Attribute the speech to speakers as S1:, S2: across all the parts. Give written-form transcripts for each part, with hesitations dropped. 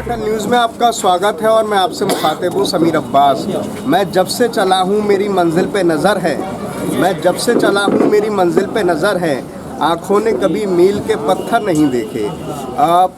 S1: सकल न्यूज़ में आपका स्वागत है और मैं आपसे मुखातिब हूँ समीर अब्बास। मैं जब से चला हूँ मेरी मंजिल पे नज़र है, मैं जब से चला हूँ मेरी मंजिल पे नज़र है, आँखों ने कभी मील के पत्थर नहीं देखे।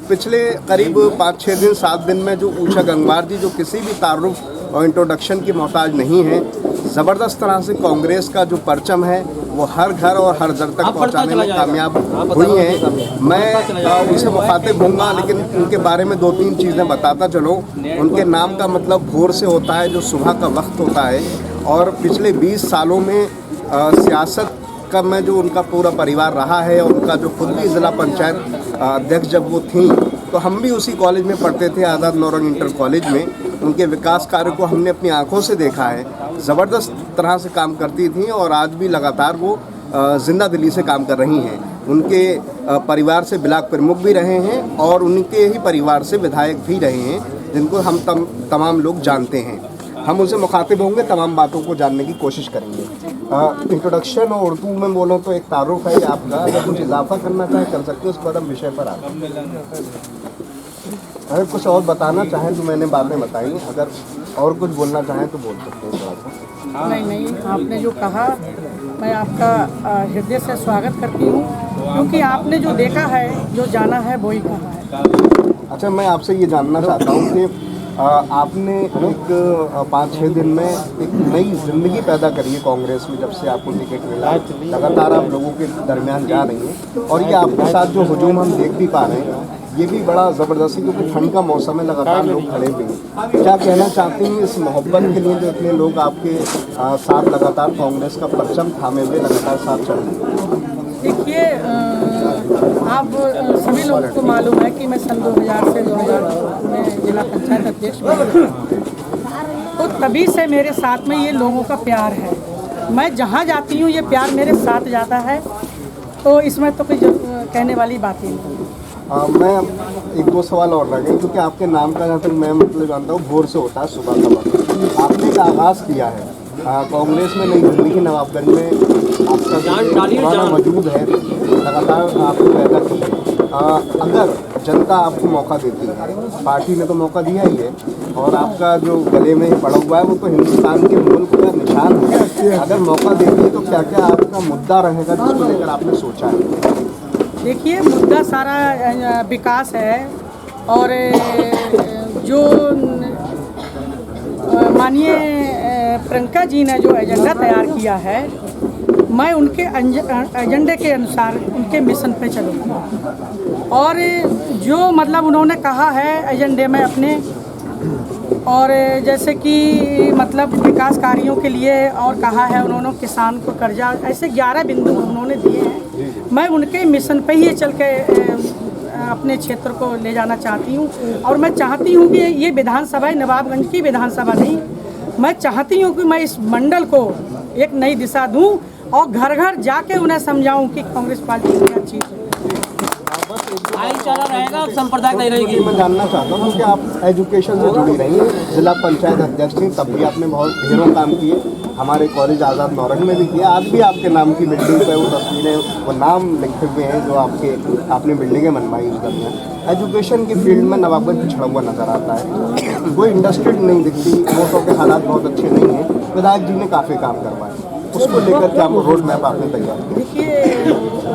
S1: पिछले करीब 5-6 दिन 7 दिन में जो ऊषा गंगवार जी जो किसी भी तारुफ और इंट्रोडक्शन की मोहताज नहीं है, ज़बरदस्त तरह से कांग्रेस का जो परचम है वो हर घर और हर दर तक पहुंचाने में कामयाब हुई हैं। मैं उनसे मुखातिब होऊंगा, लेकिन उनके बारे में 2-3 चीज़ें बताता चलो। उनके नाम का मतलब भोर से होता है, जो सुबह का वक्त होता है। और पिछले 20 सालों में सियासत का में जो उनका पूरा परिवार रहा है, और उनका जो खुद भी ज़िला पंचायत अध्यक्ष जब वो थी तो हम भी उसी कॉलेज में पढ़ते थे, आज़ाद नौरंग इंटर कॉलेज में। उनके विकास कार्य को हमने अपनी आंखों से देखा है। ज़बरदस्त तरह से काम करती थी और आज भी लगातार वो जिंदा दिली से काम कर रही हैं। उनके परिवार से ब्लॉक प्रमुख भी रहे हैं और उनके ही परिवार से विधायक भी रहे हैं, जिनको हम तमाम लोग जानते हैं। हम उनसे मुखातिब होंगे, तमाम बातों को जानने की कोशिश करेंगे। इंट्रोडक्शन और उर्दू में बोलो तो एक तारुफ है आपका, अगर कुछ इजाफा करना चाहें कर सकते हो, उसके बाद हम विषय पर आते हैं। अगर कुछ और बताना चाहें तो मैंने बातें बताई, अगर और कुछ बोलना चाहें तो बोल सकते हैं थोड़ा सा।
S2: नहीं, आपने जो कहा मैं आपका हृदय से स्वागत करती हूँ, क्योंकि आपने जो देखा है, जो जाना है, वो ही कहा है।
S1: अच्छा, मैं आपसे ये जानना चाहता हूँ कि आपने एक 5-6 दिन में एक नई ज़िंदगी पैदा करी है कांग्रेस में, जब से आपको टिकट मिला। लगातार आप लोगों के दरमियान जा रही हैं, और ये आपके साथ जो हुजूम हम देख भी पा रहे हैं, ये भी बड़ा ज़बरदस्ती, क्योंकि ठंड का मौसम है, लगातार लोग खड़े भी हैं। क्या कहना चाहती हैं इस मोहब्बत के लिए जो इतने लोग आपके साथ लगातार कांग्रेस का परचम थामे हुए लगातार साथ चल रहे हैं?
S2: देखिए, आप सभी लोगों को मालूम है कि मैं सन 2000 से 2000 में जिला पंचायत अध्यक्ष बनी, तो तभी से मेरे साथ में ये लोगों का प्यार है। मैं जहाँ जाती हूँ ये प्यार मेरे साथ जाता है, तो इसमें तो कोई कहने वाली बात ही नहीं।
S1: मैं 1-2 सवाल और रह गए, क्योंकि आपके नाम का जहाँ तक मैं मतलब जानता हूँ भोर से होता है, सुबह का वक्त। आपने एक आगाज़ किया है कांग्रेस में, नई जिंदगी नवाबगंज में आपका पुराना वजूद है, लगातार आपने पैदा की है। अगर जनता आपको मौका देती है, पार्टी ने तो मौका दिया ही है, और आपका जो गले में पड़ा हुआ है वो तो हिंदुस्तान के मुल्क का निशान है। अगर मौका देती है तो क्या क्या आपका मुद्दा रहेगा जिसको लेकर आपने सोचा है?
S2: देखिए, मुद्दा सारा विकास है, और जो माननीय प्रियंका जी ने जो एजेंडा तैयार किया है, मैं उनके एजेंडे के अनुसार उनके मिशन पे चलूँगा। और जो मतलब उन्होंने कहा है एजेंडे में अपने, और जैसे कि मतलब विकास कार्यों के लिए, और कहा है उन्होंने किसान को कर्जा, ऐसे 11 बिंदु उन्होंने दिए हैं। मैं उनके मिशन पे ही चल के अपने क्षेत्र को ले जाना चाहती हूँ। और मैं चाहती हूँ कि ये विधानसभा नवाबगंज की विधानसभा नहीं, मैं चाहती हूँ कि मैं इस मंडल को एक नई दिशा दूँ और घर घर जाके उन्हें समझाऊँ कि कांग्रेस पार्टी क्या चीज़ है।
S3: भाईचारा रहेगा, संप्रदाय नहीं रहेगी।
S1: मैं जानना चाहता हूँ कि आप एजुकेशन से जुड़ी रही हैं, जिला पंचायत अध्यक्ष थी, तब भी आपने बहुत ढेरों काम किए, हमारे कॉलेज आज़ाद नौरंग में भी किया। आज भी आपके नाम की बिल्डिंग पे वो तस्वीरें, वो नाम लिखे हुए हैं जो आपने बिल्डिंगें बनवाई उस दरमियान। एजुकेशन की फील्ड में नवाबगंज पिछड़ा हुआ नज़र आता है, कोई इंडस्ट्री नहीं दिखती, वोटों के हालात बहुत अच्छे नहीं हैं। विधायक जी ने काफ़ी काम करवाए, उसको लेकर क्या रोड मैप आपने तैयार किया?
S2: देखिए,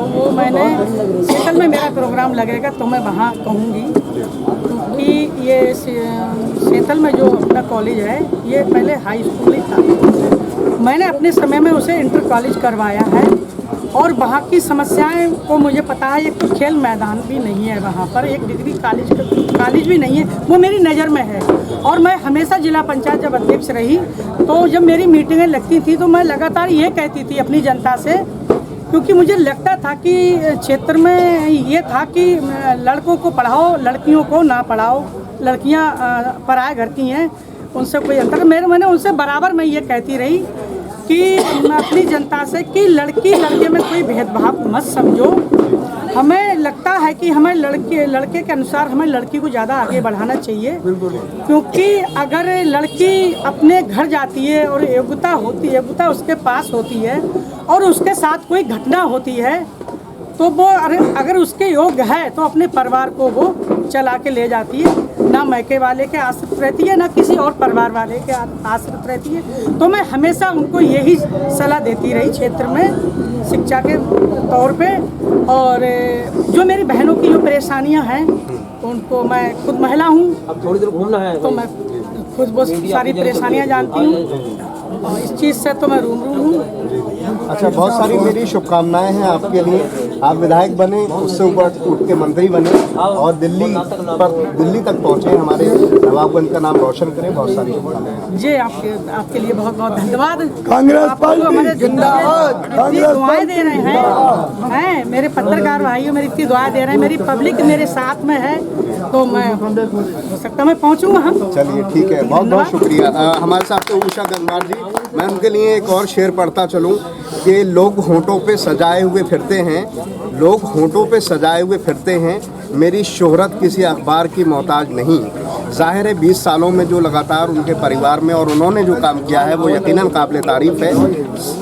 S2: वो मैंने सेतल में मेरा प्रोग्राम लगेगा तो मैं वहाँ कहूँगी, क्योंकि ये सेतल में जो अपना कॉलेज है ये पहले हाई स्कूल ही था। मैंने अपने समय में उसे इंटर कॉलेज करवाया है, और वहाँ की समस्याएं को मुझे पता है। एक तो खेल मैदान भी नहीं है वहाँ पर, एक डिग्री कॉलेज भी नहीं है, वो मेरी नज़र में है। और मैं हमेशा जिला पंचायत जब अध्यक्ष रही, तो जब मेरी मीटिंगें लगती थी तो मैं लगातार ये कहती थी अपनी जनता से, क्योंकि मुझे लगता था कि क्षेत्र में ये था कि लड़कों को पढ़ाओ, लड़कियों को ना पढ़ाओ, लड़कियाँ पराए घर की हैं, उनसे कोई अंतर। मैंने उनसे बराबर मैं ये कहती रही कि मैं अपनी जनता से कि लड़की लड़के में कोई भेदभाव मत समझो। हमें लगता है कि हमें लड़के के अनुसार हमें लड़की को ज़्यादा आगे बढ़ाना चाहिए, क्योंकि अगर लड़की अपने घर जाती है और योग्यता उसके पास होती है, और उसके साथ कोई घटना होती है, तो वो अगर उसके योग्य है तो अपने परिवार को वो चला के ले जाती है। ना मैके वाले के आश्रित रहती है, ना किसी और परिवार वाले के आश्रित रहती है। तो मैं हमेशा उनको यही सलाह देती रही क्षेत्र में शिक्षा के तौर पे। और जो मेरी बहनों की जो परेशानियां हैं उनको, मैं खुद महिला हूँ,
S3: अब थोड़ी देर घूमना है
S2: तो मैं खुद बहुत सारी परेशानियां जानती हूँ और इस चीज़ से तो मैं रूम हूँ।
S1: अच्छा, बहुत सारी मेरी शुभकामनाएं हैं आपके लिए। आप विधायक बने, उससे ऊपर उठ के मंत्री बने और दिल्ली तक पहुंचे, हमारे नवाबगंज का नाम रोशन करें। बहुत सारी शुभकामनाएं
S2: जी, आपके लिए बहुत बहुत धन्यवाद।
S4: कांग्रेस
S2: पार्टी
S4: जिंदाबाद,
S2: इतनी दुआएं दे रहे हैं मेरे पत्रकार भाइयों, मेरी इतनी दुआएं दे रहे हैं, मेरी पब्लिक मेरे साथ में है, तो मैं हो सकता मैं पहुंचूंगा। हम
S1: चलिए, ठीक है, बहुत बहुत शुक्रिया। हमारे साथ तो उषा गंगवार जी। मैं उनके लिए एक और शेर पढ़ता चलूं कि लोग होंठों पे सजाए हुए फिरते हैं, लोग होंठों पे सजाए हुए फिरते हैं, मेरी शोहरत किसी अखबार की मोहताज नहीं। जाहिर है 20 सालों में जो लगातार उनके परिवार में और उन्होंने जो काम किया है वो यकीनन काबिल तारीफ है।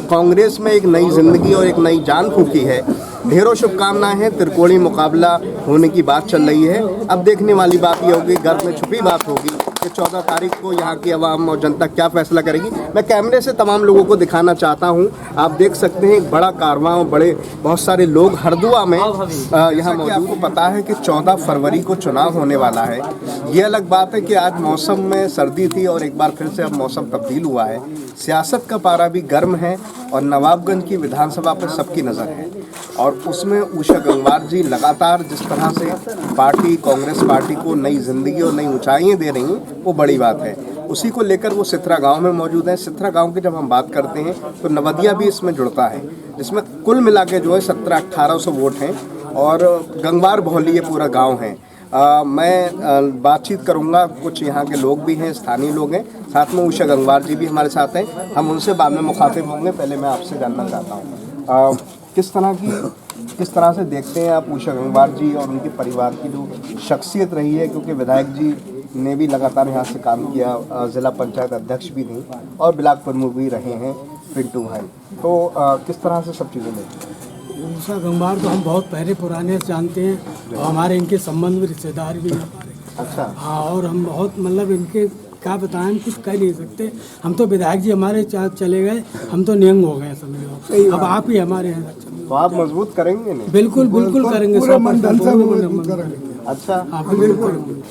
S1: कांग्रेस में एक नई जिंदगी और एक नई जान फूंकी है। ढेरों शुभकामनाएं हैं। त्रिकोणीय मुकाबला होने की बात चल रही है। अब देखने वाली बात ये होगी, गर्भ में छुपी बात होगी कि 14 तारीख को यहाँ की आवाम और जनता क्या फैसला करेगी। मैं कैमरे से तमाम लोगों को दिखाना चाहता हूँ। आप देख सकते हैं एक बड़ा कारवां और बहुत सारे लोग हरदुआ में यहाँ मौजूद। आपको पता है कि 14 फरवरी को चुनाव होने वाला है। ये अलग बात है कि आज मौसम में सर्दी थी और एक बार फिर से अब मौसम तब्दील हुआ है। सियासत का पारा भी गर्म है और नवाबगंज की विधानसभा पर सबकी नज़र है और उसमें उषा गंगवार जी लगातार जिस तरह से पार्टी, कांग्रेस पार्टी को नई जिंदगी और नई ऊंचाइयां दे रही हैं, वो बड़ी बात है। उसी को लेकर वो सित्रा गांव में मौजूद हैं। सित्रा गांव की जब हम बात करते हैं तो नवदिया भी इसमें जुड़ता है, जिसमें कुल मिला के जो है 1700-1800 वोट हैं और गंगवार भौली ये पूरा गाँव है। मैं बातचीत करूंगा, कुछ यहाँ के लोग भी हैं, स्थानीय लोग हैं, साथ में उषा गंगवार जी भी हमारे साथ हैं। हम उनसे बाद में मुखातिब होंगे। पहले मैं आपसे जानना चाहता हूँ किस तरह से देखते हैं आप उषा गंगवार जी और उनके परिवार की जो शख्सियत रही है, क्योंकि विधायक जी ने भी लगातार यहाँ से काम किया, ज़िला पंचायत अध्यक्ष भी थी और ब्लॉक प्रमुख भी रहे हैं पिंटू भाई, तो किस तरह से सब चीज़ें देखते हैं?
S5: उषा गंगवार तो हम बहुत पहले पुराने से जानते हैं और हमारे इनके संबंध में रिश्तेदार भी हैं हमारे।
S1: अच्छा।
S5: हाँ, और हम बहुत मतलब इनके क्या बताएं, हम कुछ कह नहीं सकते। हम तो विधायक जी हमारे चले गए, हम तो नियंग हो गए समझो। अब आप ही हमारे हैं।
S1: तो आप मजबूत करेंगे नहीं?
S5: बिल्कुल बिल्कुल करेंगे,
S4: पूरे मन धन से मजबूत करेंगे।
S1: अच्छा,
S5: हाँ बिल्कुल।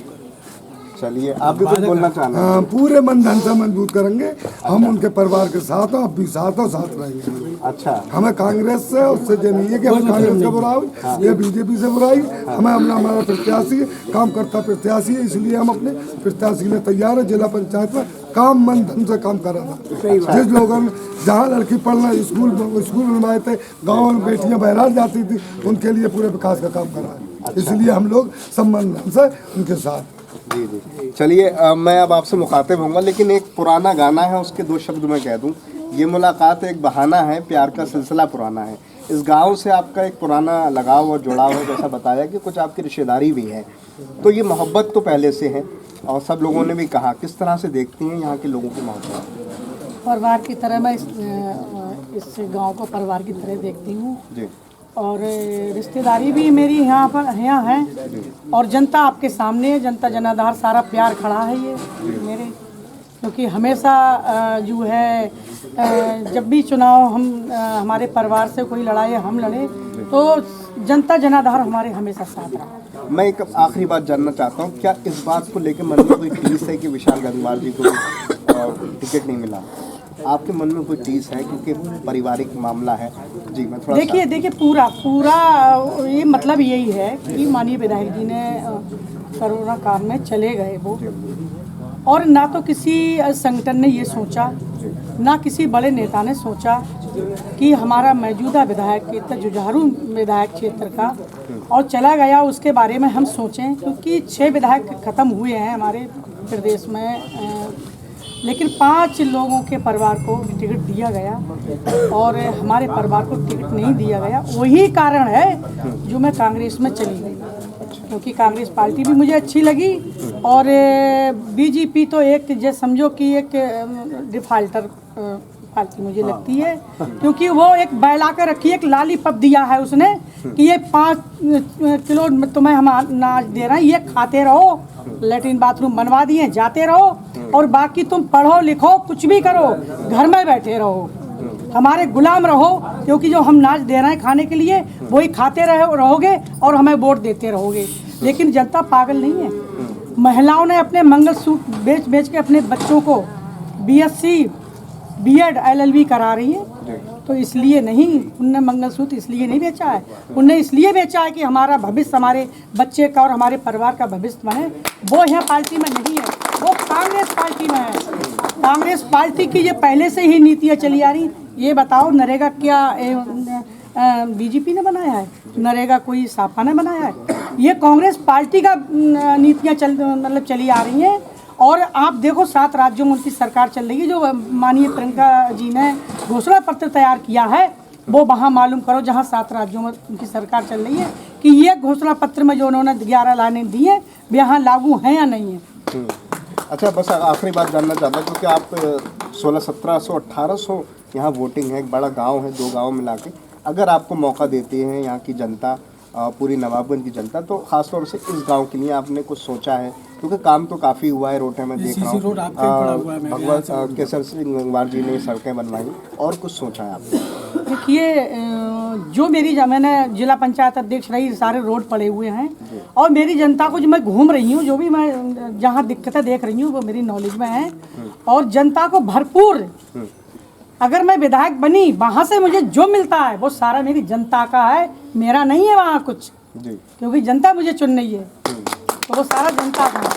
S1: चलिए, आप भी कुछ बोलना चाहना है?
S4: हाँ, पूरे मन धन से मजबूत करेंगे। हम उनके परिवार के साथ हैं, अब भी साथ रहेंगे।
S1: अच्छा,
S4: हमें कांग्रेस से उससे ये नहीं है कि हमें कांग्रेस से बुराई या बीजेपी से बुराई। हमें हमारा प्रत्याशी काम करता प्रत्याशी है, इसलिए हम अपने प्रत्याशी में तैयार है। जिला पंचायत में काम मन धन से काम कर रहा था। जिस लोगों ने जहाँ लड़की पढ़ना स्कूल बनवाए थे, गाँव में बेटियाँ बहराल जाती थी, उनके लिए पूरे विकास का काम कर रहा है। इसलिए हम लोग सम्मान धन से उनके साथ।
S1: जी जी, चलिए, मैं अब आपसे मुखातिब होऊंगा, लेकिन एक पुराना गाना है, उसके 2 शब्द मैं कह दूं। ये मुलाकात एक बहाना है, प्यार का सिलसिला पुराना है। इस गांव से आपका एक पुराना लगाव और जुड़ाव है, जैसा बताया कि कुछ आपकी रिश्तेदारी भी है, तो ये मोहब्बत तो पहले से है और सब लोगों ने भी कहा। किस तरह से देखती हैं यहाँ के लोगों की मोहब्बत?
S2: परिवार की तरह मैं इस गांव को परिवार की तरह देखती हूँ
S1: जी।
S2: और रिश्तेदारी भी मेरी यहाँ है और जनता आपके सामने है। जनता जनाधार सारा प्यार खड़ा है ये मेरे, क्योंकि हमेशा जो है जब भी चुनाव हमारे परिवार से कोई लड़ाई हम लड़े तो जनता जनाधार हमारे हमेशा साथ रहा।
S1: मैं एक आखिरी बात जानना चाहता हूँ, क्या इस बात को लेकर मन में कोई टीस है कि विशाल गंगवार जी को टिकट नहीं मिला? आपके मन में कोई टीस है, क्योंकि पारिवारिक मामला है? जी, मैं थोड़ा
S2: देखिए पूरा ये मतलब यही है कि माननीय विधायक जी ने कोरोना काल में चले गए वो, और ना तो किसी संगठन ने ये सोचा, ना किसी बड़े नेता ने सोचा कि हमारा मौजूदा विधायक इतना जुझारू विधायक क्षेत्र का और चला गया, उसके बारे में हम सोचें। क्योंकि 6 विधायक खत्म हुए हैं हमारे प्रदेश में, लेकिन 5 लोगों के परिवार को टिकट दिया गया और हमारे परिवार को टिकट नहीं दिया गया। वही कारण है जो मैं कांग्रेस में चली गई, क्योंकि कांग्रेस पार्टी भी मुझे अच्छी लगी और बीजेपी तो एक जैसे समझो कि एक डिफाल्टर पार्टी मुझे लगती है, क्योंकि वो एक बैला कर रखी, एक लालीपप दिया है उसने कि ये 5 किलो तुम्हें हम अनाज दे रहे हैं, ये खाते रहो, लेटरिन बाथरूम बनवा दिए, जाते रहो, और बाकी तुम पढ़ो लिखो कुछ भी करो, घर में बैठे रहो, हमारे गुलाम रहो, क्योंकि जो हम अनाज दे रहे हैं खाने के लिए वही खाते रहोगे और हमें वोट देते रहोगे। लेकिन जनता पागल नहीं है। महिलाओं ने अपने मंगलसूत्र बेच बेच के अपने बच्चों को BSc B.Ed LLB करा रही है। तो इसलिए नहीं, उनने मंगलसूत्र इसलिए नहीं बेचा है, उनने इसलिए बेचा है कि हमारा भविष्य, हमारे बच्चे का और हमारे परिवार का भविष्य बने। वो यहाँ पार्टी में नहीं है, वो कांग्रेस पार्टी में है। कांग्रेस पार्टी की ये पहले से ही नीतियाँ चली आ रही। ये बताओ, नरेगा क्या बीजेपी ने बनाया है? नरेगा कोई सापा ने बनाया है? ये कांग्रेस पार्टी का नीतियाँ चली आ रही हैं। और आप देखो 7 राज्यों में उनकी सरकार चल रही है। जो माननीय प्रियंका जी ने घोषणा पत्र तैयार किया है, वो वहाँ मालूम करो जहाँ 7 राज्यों में उनकी सरकार चल रही है कि ये घोषणा पत्र में जो उन्होंने 11 लाइनें दी हैं वे यहाँ लागू हैं या नहीं है।
S1: अच्छा, बस आखिरी बात जानना चाहता हूँ, क्योंकि आप 1600-1700 1800 यहाँ वोटिंग है, एक बड़ा गांव है, 2 गांव मिला के, अगर आपको मौका देती है यहाँ की जनता, पूरी नवाबगंज की जनता, तो खासतौर से इस गांव के लिए आपने कुछ सोचा है? क्योंकि काम तो काफ़ी हुआ है, रोड में देख रहा हूँ, भगवत केसर सिंह गंगवार जी ने सड़कें बनवाई, और कुछ सोचा है आपने?
S2: देखिए, जो मैंने जिला पंचायत अध्यक्ष रही, सारे रोड पड़े हुए हैं, और मेरी जनता को जो मैं घूम रही हूँ, जो भी मैं जहाँ दिक्कतें देख रही हूँ वो मेरी नॉलेज में है, और जनता को भरपूर, अगर मैं विधायक बनी, वहाँ से मुझे जो मिलता है वो सारा मेरी जनता का है, मेरा नहीं है वहाँ कुछ जी, क्योंकि जनता मुझे चुन रही है, तो वो सारा जनता का है।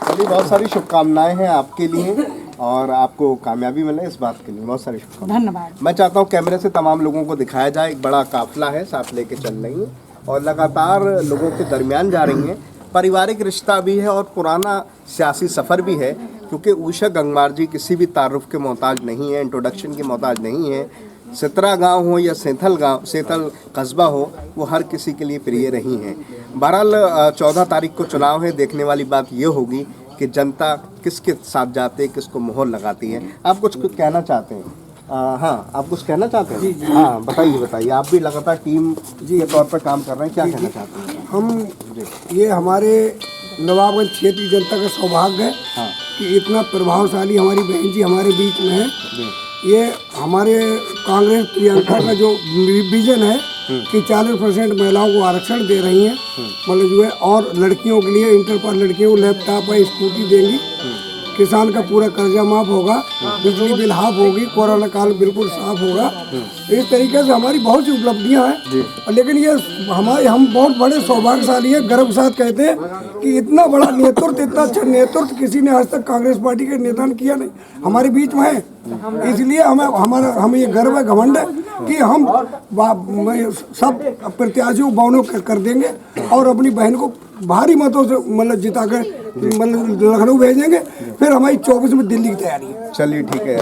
S1: चलिए, बहुत सारी शुभकामनाएं हैं आपके लिए, और आपको कामयाबी मिले इस बात के लिए बहुत सारी शुभकामनाएं।
S2: धन्यवाद।
S1: मैं चाहता हूँ कैमरे से तमाम लोगों को दिखाया जाए, एक बड़ा काफिला है, साथ लेके चल रही है और लगातार लोगों के दरमियान जा रही हैं। पारिवारिक रिश्ता भी है और पुराना सियासी सफ़र भी है, क्योंकि उषा गंगवार जी किसी भी तारुफ के मोहताज नहीं है, इंट्रोडक्शन के मोहताज नहीं है। सितरा गांव हो या सेथल कस्बा हो, वो हर किसी के लिए प्रिय रही हैं। बहरहाल 14 तारीख को चुनाव है, देखने वाली बात ये होगी कि जनता किसके साथ जाते है, किसको मोहर लगाती है। आप कुछ कहना चाहते हैं? हाँ, आप कुछ कहना चाहते हैं? जी। हाँ, बताइए। आप भी लगातार टीम के तौर पर काम कर रहे हैं, क्या कहना चाहते हैं?
S4: हम ये हमारे नवाबगंज क्षेत्र की जनता का सौभाग्य है कि इतना प्रभावशाली हमारी बहन जी हमारे बीच में है। ये हमारे कांग्रेस प्रियंका का जो विजन है कि 40% महिलाओं को आरक्षण दे रही हैं, मतलब जो है, और लड़कियों के लिए इंटर पर लड़कियों को लैपटॉप और स्कूटी देंगी, किसान का पूरा कर्जा माफ होगा, बिजली बिल हाफ होगी, कोरोना काल बिल्कुल साफ होगा। इस तरीके से हमारी बहुत सी उपलब्धियां हैं, लेकिन ये हम बहुत बड़े सौभाग्यशाली है, गर्व के साथ कहते हैं कि इतना बड़ा नेतृत्व, इतना अच्छा नेतृत्व किसी ने आज तक कांग्रेस पार्टी के नेता ने किया नहीं, हमारे बीच में है। इसलिए हमें ये गर्व है, घमंड है कि हम सब प्रत्याशियों बावनों कर देंगे और अपनी बहन को भारी मतों से मतलब जिताकर मतलब लखनऊ भेजेंगे। फिर हमारी 24 में दिल्ली की तैयारी है।
S1: चलिए, ठीक है।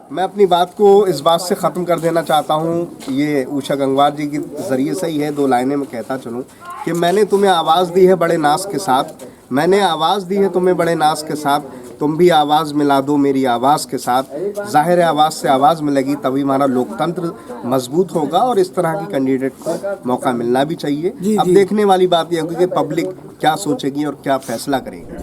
S1: मैं अपनी बात को इस बात से ख़त्म कर देना चाहता हूँ, ये उषा गंगवार जी के ज़रिए से ही है, 2 लाइनें में कहता चलूँ कि मैंने तुम्हें आवाज़ दी है बड़े नाज के साथ, मैंने आवाज़ दी है तुम्हें बड़े नाज के साथ, तुम भी आवाज़ मिला दो मेरी आवाज़ के साथ। ज़ाहिर है आवाज़ से आवाज़ मिलेगी तभी हमारा लोकतंत्र मजबूत होगा, और इस तरह की कैंडिडेट को मौका मिलना भी चाहिए। अब देखने वाली बात यह होगी कि पब्लिक क्या सोचेगी और क्या फैसला करेगी।